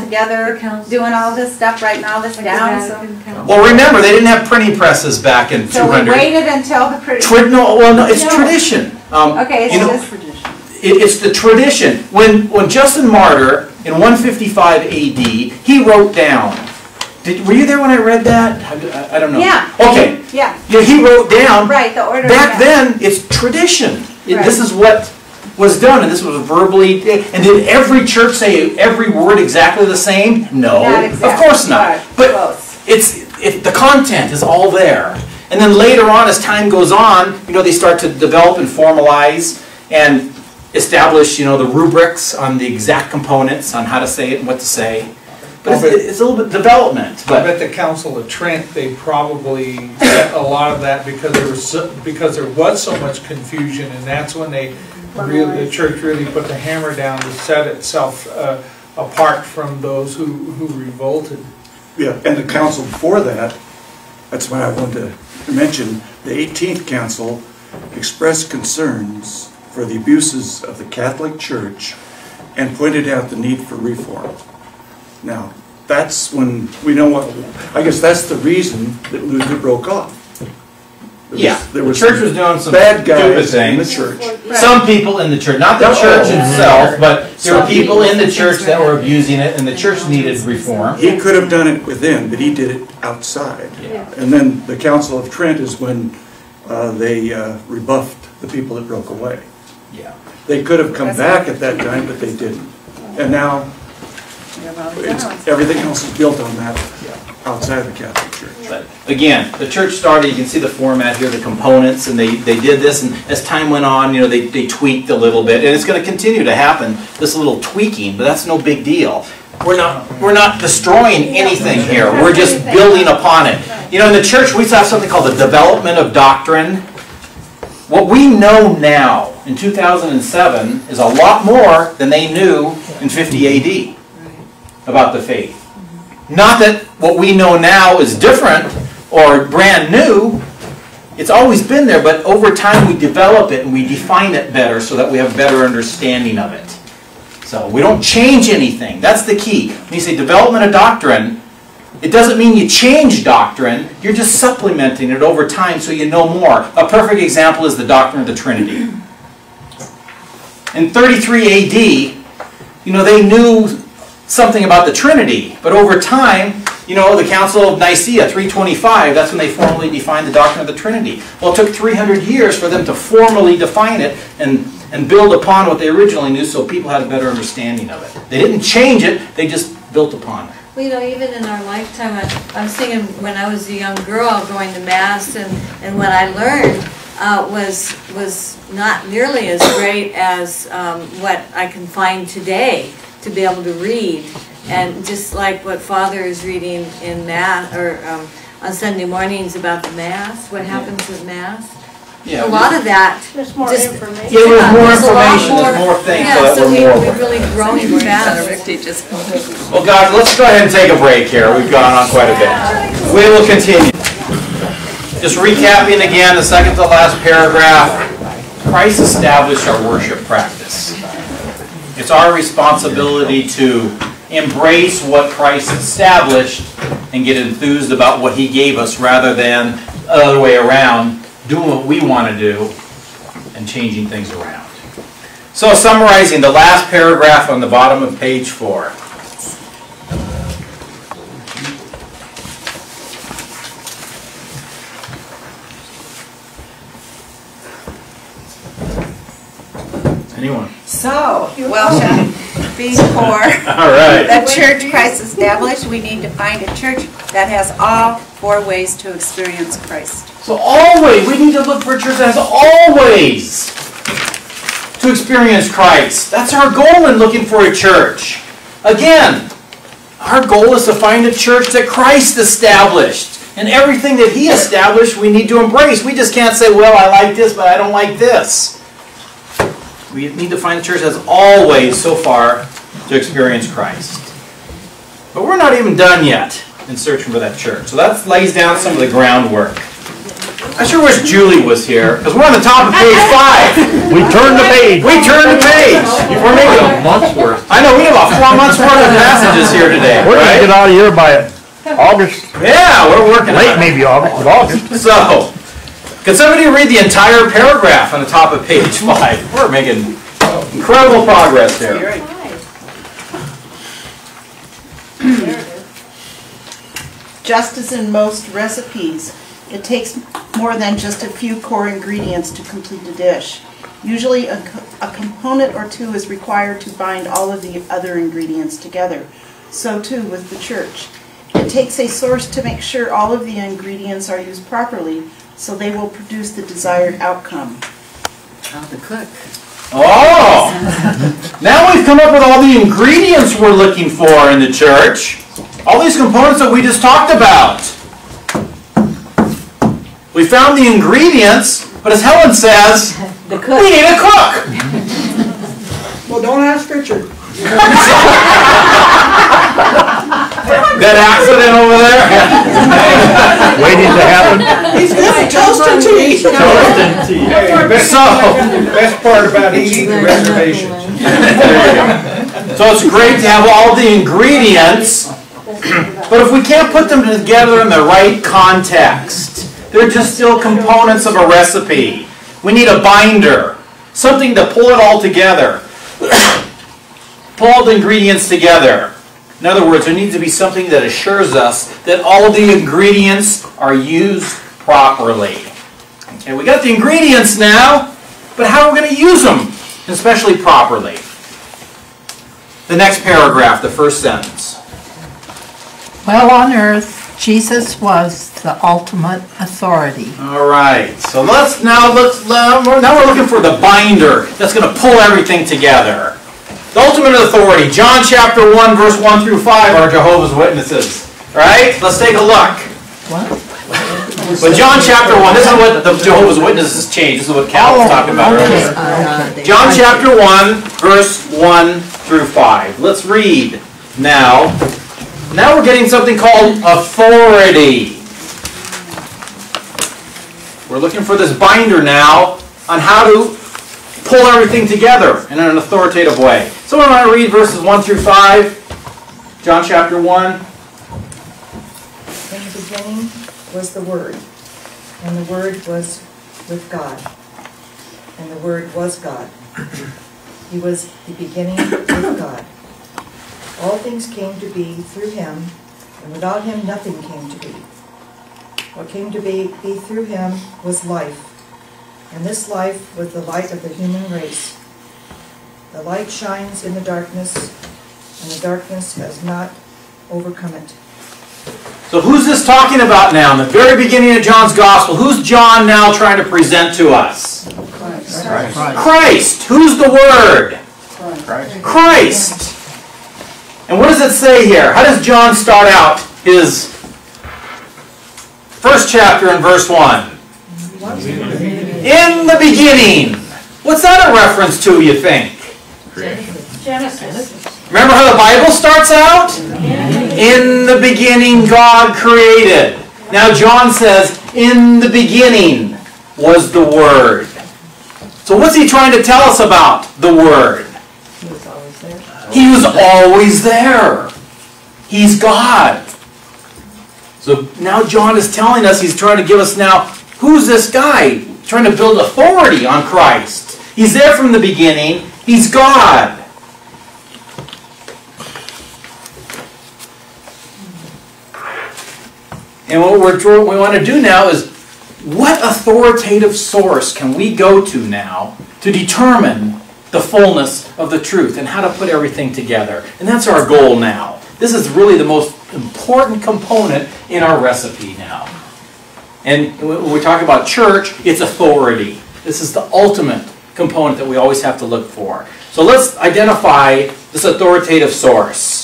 together, doing all this stuff, writing all this down. So. Well, remember, they didn't have printing presses back in 200. So we waited until the it's tradition. Okay, it's just tradition. It's the tradition. When Justin Martyr, in 155 AD, he wrote down. Were you there when I read that? I don't know. Yeah. Okay. Yeah. He wrote down. Right, the order. Back then, it's tradition. Right. This is what was done, and this was verbally. And did every church say every word exactly the same? No, not exactly. Of course not. But the content is all there. And then later on, as time goes on, they start to develop and formalize and establish, the rubrics on the exact components on how to say it and what to say. But it's a little bit development. But I bet the Council of Trent, they probably set a lot of that because there was so much confusion, and that's when the church really put the hammer down to set itself apart from those who revolted. Yeah, and the council before that, that's why I wanted to mention, the 18th Council expressed concerns for the abuses of the Catholic Church and pointed out the need for reform. Now, that's when we know what, I guess that's the reason that Luther broke off. The church was doing some bad guys things. in the church. Right. Some people in the church, not the church itself, but there were people in the church that were abusing it, and the church needed reform. He could have done it within, but he did it outside. Yeah. And then the Council of Trent is when they rebuffed the people that broke away. Yeah. They could have come back at that time, but they didn't. And now everything else is built on that outside the Catholic Church. But again, the church started, you can see the format here, the components, and they did this, and as time went on, they tweaked a little bit, and it's going to continue to happen, this little tweaking, but that's no big deal. We're not destroying anything here, we're just building upon it. In the church, we have something called the development of doctrine. What we know now, in 2007, is a lot more than they knew in 50 AD about the faith. Not that what we know now is different or brand new. It's always been there, but over time we develop it and we define it better so that we have better understanding of it. So we don't change anything. That's the key. When you say development of doctrine, it doesn't mean you change doctrine. You're just supplementing it over time so you know more. A perfect example is the doctrine of the Trinity. In 33 AD, they knew something about the Trinity, but over time, the Council of Nicaea, 325, that's when they formally defined the doctrine of the Trinity. Well, it took 300 years for them to formally define it and build upon what they originally knew so people had a better understanding of it. They didn't change it, they just built upon it. Well, even in our lifetime, I was thinking when I was a young girl going to Mass, and what I learned was not nearly as great as what I can find today to be able to read. And just like what Father is reading in Mass, or on Sunday mornings about the Mass, what happens at Mass. Yeah, a lot of that. There's more information. Yeah, there's more information, there's more things. Yeah, so we're really growing fast. Well, guys, let's go ahead and take a break here. We've gone on quite a bit. We will continue. Just recapping again, the second to last paragraph. Christ established our worship practice. It's our responsibility to embrace what Christ established and get enthused about what He gave us rather than the other way around, doing what we want to do and changing things around. So summarizing the last paragraph on the bottom of page 4. Anyone? So, Welsh, being poor, all right. The church Christ established, we need to find a church that has all 4 ways to experience Christ. So always, we need to look for a church that has all ways to experience Christ. That's our goal in looking for a church. Again, our goal is to find a church that Christ established. And everything that He established, we need to embrace. We just can't say, well, I like this, but I don't like this. We need to find a church that has all ways so far to experience Christ. But we're not even done yet in searching for that church. So that lays down some of the groundwork. I sure wish Julie was here, because we're on the top of page 5. We turned the page. We turned the page. We're making A month's worth. I know, we have about 4 months worth of passages here today, We're gonna get right? out of here by August, Yeah, we're working late on it. maybe August, but August. So, can somebody read the entire paragraph on the top of page 5? We're making incredible progress here. Just as in most recipes, it takes more than just a few core ingredients to complete a dish. Usually a component or two is required to bind all of the other ingredients together. So too with the church. It takes a source to make sure all of the ingredients are used properly, so they will produce the desired outcome. The cook. Oh! Now we've come up with all the ingredients we're looking for in the church. All these components that we just talked about. We found the ingredients, but as Helen says, The cook. we need a cook! Well, don't ask Richard. That accident over there? Waiting to happen. He's got toast and tea. The best part about eating the reservations. So it's great to have all the ingredients, but if we can't put them together in the right context, they're just still components of a recipe. We need a binder, something to pull it all together. Pull all the ingredients together. In other words, there needs to be something that assures us that all of the ingredients are used properly. Okay, we got the ingredients now, but how are we going to use them, especially properly? The next paragraph, the first sentence. Well, on earth, Jesus was the ultimate authority. All right, so now we're looking for the binder that's going to pull everything together. The ultimate authority, John chapter 1, verse 1 through 5 are Jehovah's Witnesses. Right? Let's take a look. What? But John chapter 1, this is what the Jehovah's Witnesses changed. This is what Cal was talking about earlier. Okay. John chapter 1, verse 1 through 5. Let's read now. Now we're getting something called authority. We're looking for this binder now on how to pull everything together in an authoritative way. Someone want to read verses 1 through 5? John chapter 1. In the beginning was the Word, and the Word was with God, and the Word was God. He was the beginning with God. All things came to be through him, and without him nothing came to be. What came to be through him was life, and this life was the light of the human race. The light shines in the darkness, and the darkness has not overcome it. So who's this talking about now? In the very beginning of John's Gospel, who's John now trying to present to us? Christ. Christ. Who's the Word? Christ. And what does it say here? How does John start out his first chapter in verse 1? In the beginning. What's that a reference to, you think? Genesis. Remember how the Bible starts out? In the beginning God created. Now John says, in the beginning was the Word. So what's he trying to tell us about the Word? He was always there. He's God. So now John is telling us, he's trying to give us now, who's this guy? Trying to build authority on Christ. He's there from the beginning. He's God. And what we want to do now is, what authoritative source can we go to now to determine the fullness of the truth and how to put everything together? And that's our goal now. This is really the most important component in our recipe now. And when we talk about church, it's authority. This is the ultimate component that we always have to look for. So let's identify this authoritative source.